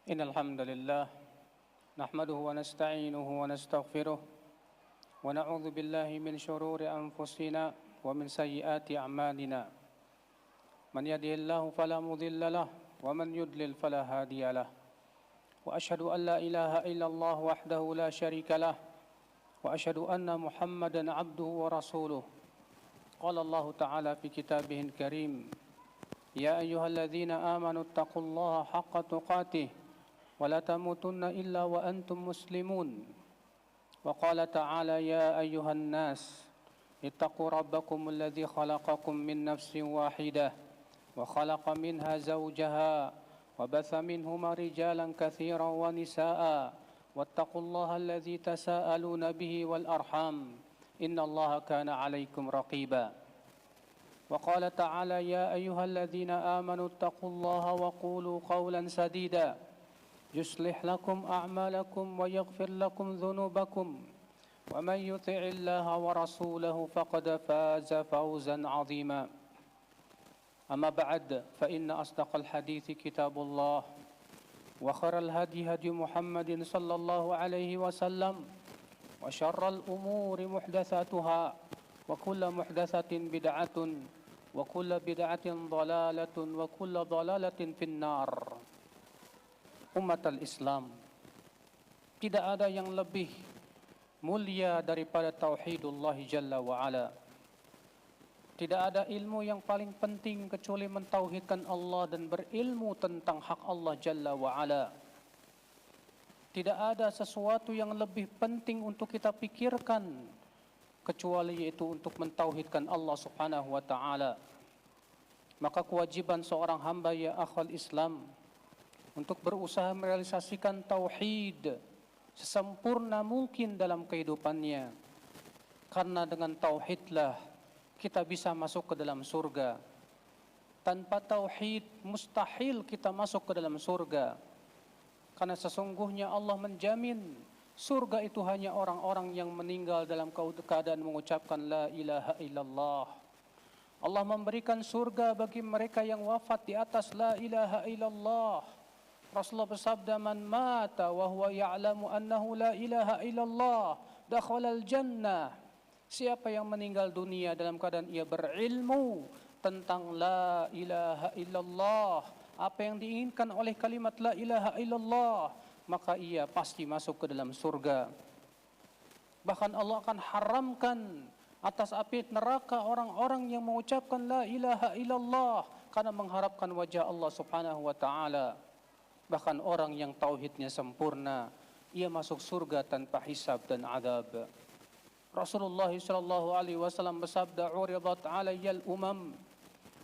إن الحمد لله نحمده ونستعينه ونستغفره ونعوذ بالله من شرور أنفسنا ومن سيئات أعمالنا من يهده الله فلا مضل له ومن يضلل فلا هادي له وأشهد أن لا إله إلا الله وحده لا شريك له وأشهد أن محمدا عبده ورسوله قال الله تعالى في كتابه الكريم يا أيها الذين آمنوا اتقوا الله حق تقاته ولا تموتن إلا وأنتم مسلمون وقال تعالى يا أيها الناس اتقوا ربكم الذي خلقكم من نفس واحدة وخلق منها زوجها وبث منهما رجالا كثيرا ونساء واتقوا الله الذي تساءلون به والأرحام إن الله كان عليكم رقيبا وقال تعالى يا أيها الذين آمنوا اتقوا الله وقولوا قولا سديدا يصلح لكم أعمالكم ويغفر لكم ذنوبكم ومن يطع الله ورسوله فقد فاز فوزا عظيما أما بعد فإن أصدق الحديث كتاب الله وخير الهدي هدي محمد صلى الله عليه وسلم وشر الأمور محدثاتها وكل محدثة بدعة وكل بدعة ضلالة وكل ضلالة في النار. Umat al-Islam, tidak ada yang lebih mulia daripada tauhidullah jalla wa'ala. Tidak ada ilmu yang paling penting kecuali mentauhidkan Allah dan berilmu tentang hak Allah jalla wa'ala. Tidak ada sesuatu yang lebih penting untuk kita pikirkan kecuali yaitu untuk mentauhidkan Allah subhanahu wa ta'ala. Maka kewajiban seorang hamba ya akhwal Islam untuk berusaha merealisasikan tauhid sesempurna mungkin dalam kehidupannya. Karena dengan tauhidlah kita bisa masuk ke dalam surga. Tanpa tauhid mustahil kita masuk ke dalam surga. Karena sesungguhnya Allah menjamin surga itu hanya orang-orang yang meninggal dalam keadaan mengucapkan la ilaha illallah. Allah memberikan surga bagi mereka yang wafat di atas la ilaha illallah. Rasulullah bersabda, man mata wa huwa ya'lamu annahu la ilaha illallah dakhalal jannah. Siapa yang meninggal dunia dalam keadaan ia berilmu tentang la ilaha illallah, apa yang diinginkan oleh kalimat la ilaha illallah, maka ia pasti masuk ke dalam surga. Bahkan Allah akan haramkan atas api neraka orang-orang yang mengucapkan la ilaha illallah karena mengharapkan wajah Allah subhanahu wa ta'ala. Bahkan orang yang tauhidnya sempurna, ia masuk surga tanpa hisab dan adab. Rasulullah sallallahu alaihi wasallam bersabda, "Uridat 'alayya al-umam,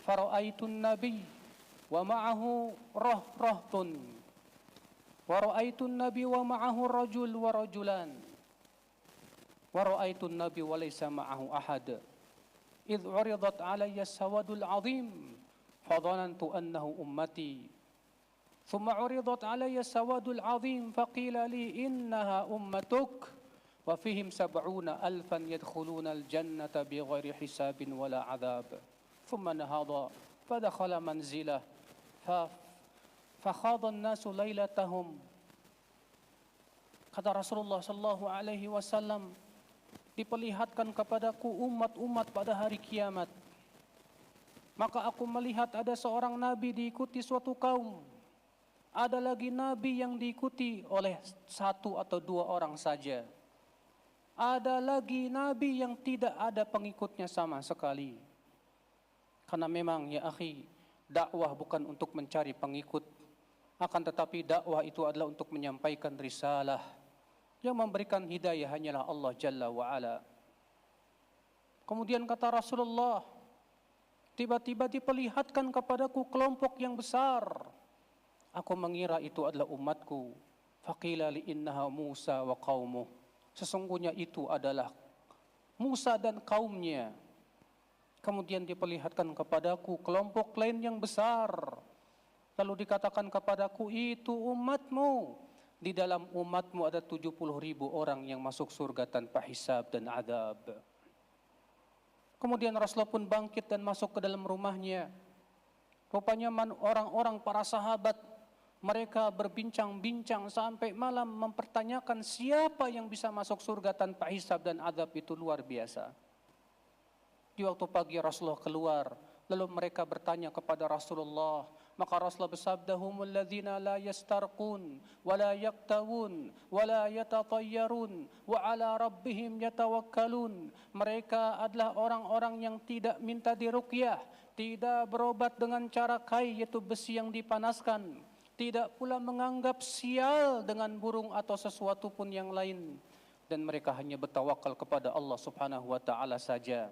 fara'aitun nabiy wa ma'ahu rahtun, wa ra'aitun nabiy wa ma'ahu rajul wa rajulan, wa ra'aitun nabiy wa laysa ma'ahu ahad. Idh 'uridat 'alayya as-sawadul 'azim, fadhanantu annahu ummati." ثم عرضت علي السواد العظيم فقيل لي إنها أمتك وفيهم 70,000 يدخلون الجنة بغير حساب ولا عذاب ثم نهض فدخل منزله فخاض الناس ليلتهم. Kata Rasulullah sallallahu alaihi wasallam, diperlihatkan kepadaku umat-umat pada hari kiamat. Maka aku melihat ada seorang nabi diikuti suatu kaum. Ada lagi nabi yang diikuti oleh satu atau dua orang saja. Ada lagi nabi yang tidak ada pengikutnya sama sekali. Karena memang ya akhi, dakwah bukan untuk mencari pengikut, akan tetapi dakwah itu adalah untuk menyampaikan risalah. Yang memberikan hidayah hanyalah Allah jalla wa'ala. Kemudian kata Rasulullah, tiba-tiba diperlihatkan kepadaku kelompok yang besar. Aku mengira itu adalah umatku. Faqila li innaha Musa wa qaumuh. Sesungguhnya itu adalah Musa dan kaumnya. Kemudian diperlihatkan kepadaku kelompok lain yang besar. Lalu dikatakan kepadaku, itu umatmu. Di dalam umatmu ada 70.000 orang yang masuk surga tanpa hisab dan adab. Kemudian Rasulullah pun bangkit dan masuk ke dalam rumahnya. Rupanya orang-orang para sahabat Mereka berbincang-bincang sampai malam mempertanyakan siapa yang bisa masuk surga tanpa hisab dan azab. Itu luar biasa. Di waktu pagi Rasulullah keluar, lalu mereka bertanya kepada Rasulullah, maka Rasulullah bersabda, humul ladzina la yastarqun wa la yaktawun wa la yatatayyarun wa ala rabbihim yatawakkalun. Mereka adalah orang-orang yang tidak minta diruqyah, tidak berobat dengan cara kai, yaitu besi yang dipanaskan, tidak pula menganggap sial dengan burung atau sesuatu pun yang lain, dan mereka hanya bertawakal kepada Allah Subhanahu wa taala saja.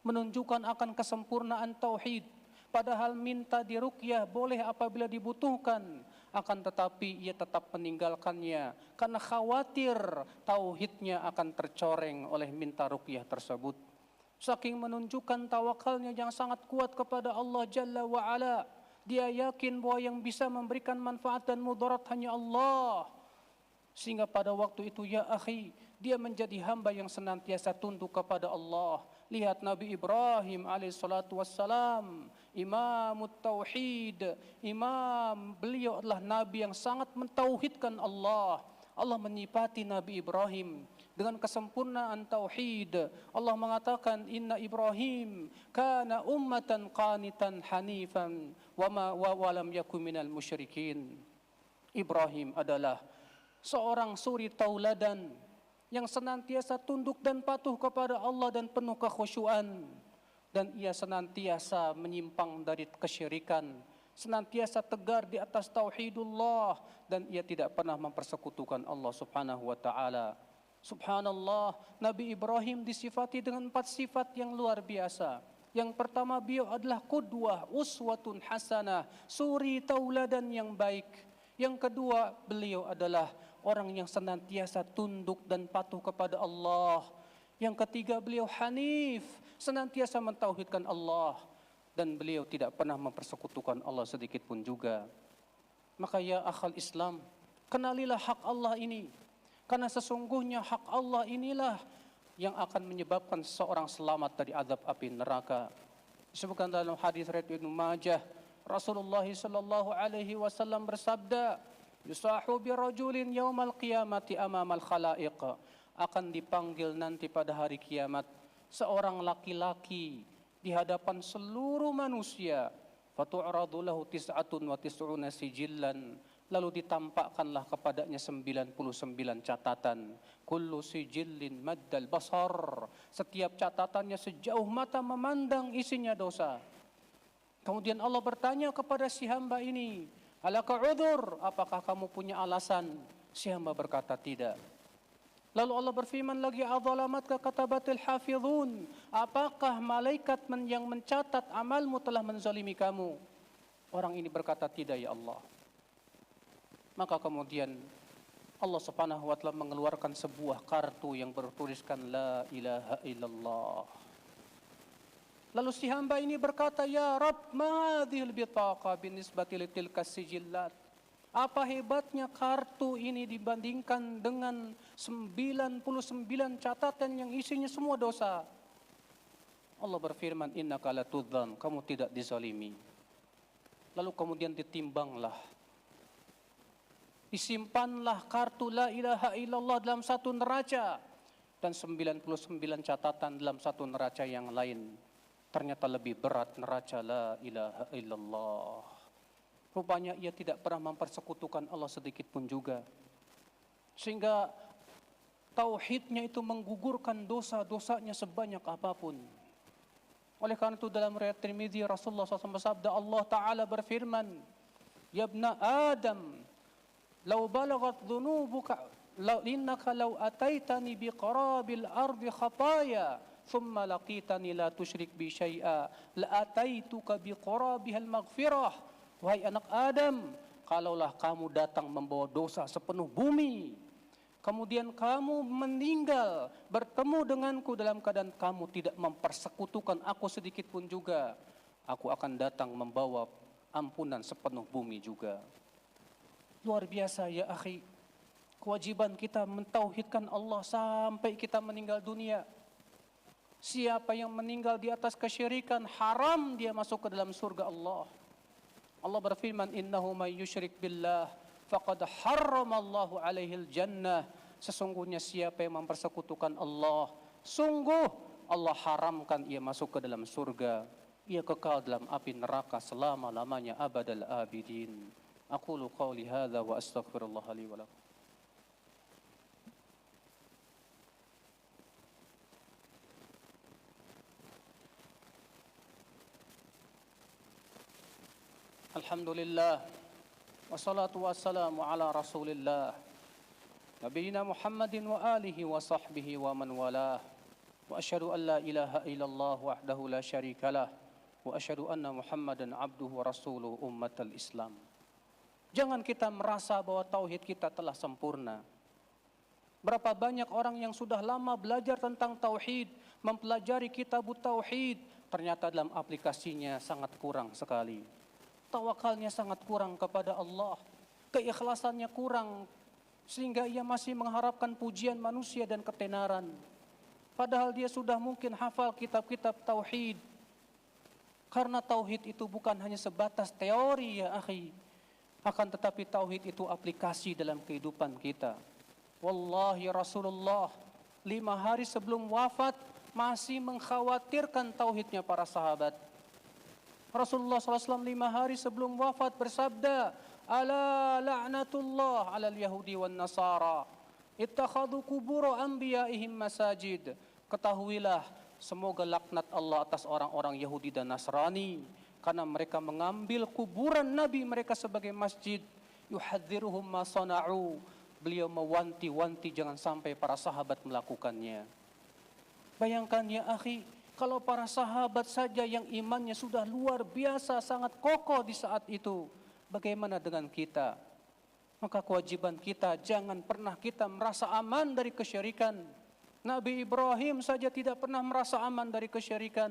Menunjukkan akan kesempurnaan tauhid. Padahal minta diruqyah boleh apabila dibutuhkan, akan tetapi ia tetap meninggalkannya karena khawatir tauhidnya akan tercoreng oleh minta ruqyah tersebut. Saking menunjukkan tawakalnya yang sangat kuat kepada Allah Jalla wa Ala. Dia yakin bahwa yang bisa memberikan manfaat dan mudarat hanya Allah. Sehingga pada waktu itu, ya akhi, dia menjadi hamba yang senantiasa tunduk kepada Allah. Lihat Nabi Ibrahim alaihissalatu wassalam, imamut tauhid, beliau adalah nabi yang sangat mentauhidkan Allah. Allah menyifati Nabi Ibrahim dengan kesempurnaan tauhid. Allah mengatakan, inna Ibrahim kana ummatan qanitan hanifan wa lam yakun minal musyrikin. Ibrahim adalah seorang suri tauladan yang senantiasa tunduk dan patuh kepada Allah dan penuh kekhusyuan, dan ia senantiasa menyimpang dari kesyirikan, senantiasa tegar di atas tauhidullah, dan ia tidak pernah mempersekutukan Allah Subhanahu wa taala. Subhanallah, Nabi Ibrahim disifati dengan 4 sifat yang luar biasa. Yang pertama, beliau adalah qudwah, uswatun hasanah, suri tauladan yang baik. Yang kedua, beliau adalah orang yang senantiasa tunduk dan patuh kepada Allah. Yang ketiga, beliau hanif, senantiasa mentauhidkan Allah, dan beliau tidak pernah mempersekutukan Allah sedikit pun juga. Maka ya akhal Islam, kenalilah hak Allah ini, karena sesungguhnya hak Allah inilah yang akan menyebabkan seseorang selamat dari azab api neraka. Disebutkan dalam hadis riwayat Ibnu Majah, Rasulullah sallallahu alaihi wasallam bersabda, yusahu bi rajulin yaumal qiyamati amamal khalaiq, akan dipanggil nanti pada hari kiamat seorang laki-laki di hadapan seluruh manusia. Fatu'radu lahu tis'atun wa tis'una sijillan, lalu ditampakkanlah kepadanya 99 catatan. Kullu sijillin maddal basar, setiap catatannya sejauh mata memandang, isinya dosa. Kemudian Allah bertanya kepada si hamba ini, alaka udzur, apakah kamu punya alasan? Si hamba berkata tidak. Lalu Allah berfirman lagi, adzalamatka katabatil hafizun, apakah malaikat yang mencatat amalmu telah menzalimi kamu? Orang ini berkata tidak, ya Allah. Maka kemudian Allah Subhanahu wa taala mengeluarkan sebuah kartu yang bertuliskan la ilaha illallah. Lalu si hamba ini berkata, ya Rabb, ma hadhil bitaqa binisbati litilka sijillat. Apa hebatnya kartu ini dibandingkan dengan 99 catatan yang isinya semua dosa. Allah berfirman, innaka latudzam, kamu tidak dizalimi. Lalu kemudian ditimbanglah, disimpanlah kartu la ilaha illallah dalam satu neraca, dan 99 catatan dalam satu neraca yang lain. Ternyata lebih berat neraca la ilaha illallah. Rupanya ia tidak pernah mempersekutukan Allah sedikit pun juga. Sehingga tauhidnya itu menggugurkan dosa-dosanya sebanyak apapun. Oleh karena itu dalam riwayat Tirmidzi, Rasulullah SAW bersabda, Allah Ta'ala berfirman, ya ibna Adam, law balagat dhunubuka, innaka law ataitani biqarabil ardi khataya, thumma laqitani la tusyrik bi syai'a, la ataituka biqarabiha al-maghfirah. Wahai anak Adam, kalaulah kamu datang membawa dosa sepenuh bumi, kemudian kamu meninggal bertemu denganku dalam keadaan kamu tidak mempersekutukan aku sedikit pun juga, aku akan datang membawa ampunan sepenuh bumi juga. Luar biasa ya akhi. Kewajiban kita mentauhidkan Allah sampai kita meninggal dunia. Siapa yang meninggal di atas kesyirikan, haram dia masuk ke dalam surga Allah. Allah berfirman, innahu may yusyrik billah faqad harramallahu alaihil jannah. Sesungguhnya siapa yang mempersekutukan Allah, sungguh Allah haramkan ia masuk ke dalam surga. Ia kekal dalam api neraka selama-lamanya abadal abidin. Aqulu qawli hadza wa astaghfirullah li wa lakum. Alhamdulillah wassalatu wassalamu ala Rasulillah nabiyina Muhammadin wa alihi wa sahbihi wa man walah. Wa asyhadu an la ilaha illallah wahdahu la syarikalah wa asyhadu anna Muhammadan abduhu wa rasuluhu ummatal Islam. Jangan kita merasa bahwa tauhid kita telah sempurna. Berapa banyak orang yang sudah lama belajar tentang tauhid, mempelajari kitab tauhid, ternyata dalam aplikasinya sangat kurang sekali. Tawakalnya sangat kurang kepada Allah, keikhlasannya kurang, sehingga ia masih mengharapkan pujian manusia dan ketenaran. Padahal dia sudah mungkin hafal kitab-kitab tauhid. Karena tauhid itu bukan hanya sebatas teori ya akhi, akan tetapi tauhid itu aplikasi dalam kehidupan kita. Wallahi Rasulullah 5 hari sebelum wafat masih mengkhawatirkan tauhidnya para sahabat. Rasulullah SAW 5 hari sebelum wafat bersabda, ala la'natullah ala al-yahudi wan nasara ittakhadhu qubur anbiya'ihim masajid. Ketahuilah, semoga laknat Allah atas orang-orang Yahudi dan Nasrani karena mereka mengambil kuburan nabi mereka sebagai masjid. Yuhadziruhum ma sana'u. Beliau mewanti-wanti jangan sampai para sahabat melakukannya. Bayangkan ya akhi, kalau para sahabat saja yang imannya sudah luar biasa, sangat kokoh di saat itu, bagaimana dengan kita? Maka kewajiban kita, jangan pernah kita merasa aman dari kesyirikan. Nabi Ibrahim saja tidak pernah merasa aman dari kesyirikan.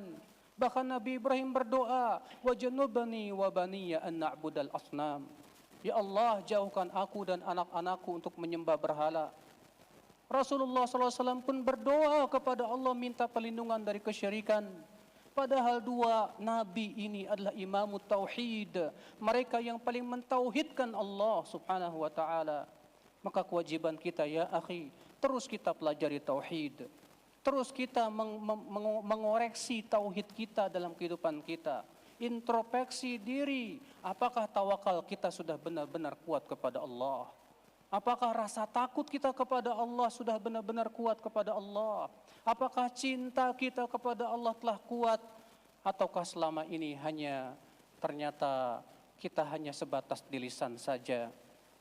Bahkan Nabi Ibrahim berdoa, wajnubni wa baniya an na'budal asnam. Ya Allah, jauhkan aku dan anak-anakku untuk menyembah berhala. Rasulullah SAW pun berdoa kepada Allah minta perlindungan dari kesyirikan. Padahal 2 nabi ini adalah imamut tauhid, mereka yang paling mentauhidkan Allah subhanahu wa ta'ala. Maka kewajiban kita ya akhi, terus kita pelajari tauhid, terus kita mengoreksi tauhid kita dalam kehidupan kita. Introspeksi diri, apakah tawakal kita sudah benar-benar kuat kepada Allah? Apakah rasa takut kita kepada Allah sudah benar-benar kuat kepada Allah? Apakah cinta kita kepada Allah telah kuat? Ataukah selama ini ternyata kita hanya sebatas di lisan saja,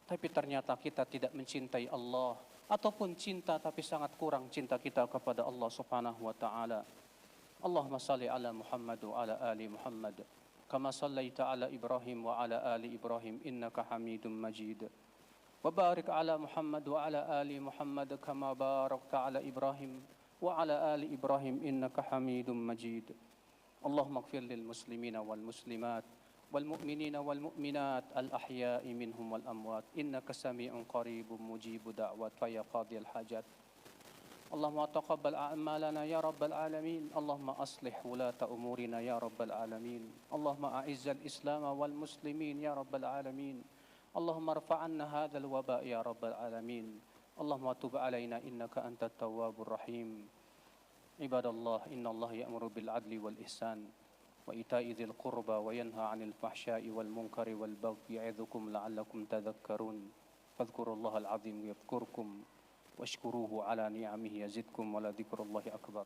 tapi ternyata kita tidak mencintai Allah, ataupun cinta tapi sangat kurang cinta kita kepada Allah subhanahu wa ta'ala. Allahumma salli ala Muhammad wa ala ali Muhammad kama sallaita ala Ibrahim wa ala ali Ibrahim innaka Hamidum Majid. وبارك على محمد وعلى آل محمد كما باركت على إبراهيم وعلى آل إبراهيم إنك حميد مجيد. اللهم اغفر للمسلمين والمسلمات والمؤمنين والمؤمنات الأحياء منهم والأموات إنك سميع قريب مجيب دعوات فيا قاضي الحاجات. اللهم تقبل أعمالنا يا رب العالمين. اللهم أصلح ولاة أمورنا يا رب العالمين. اللهم أعز الإسلام والمسلمين يا رب العالمين. اللهم ارفع عنا هذا الوباء يا رب العالمين. اللهم تب علينا إنك أنت التواب الرحيم. عباد الله، إن الله يأمر بالعدل والإحسان وإيتاء ذي القربى وينهى عن الفحشاء والمنكر والبغي يعظكم لعلكم تذكرون. فاذكروا الله العظيم يذكركم واشكروه على نعمه يزدكم ولذكر الله أكبر.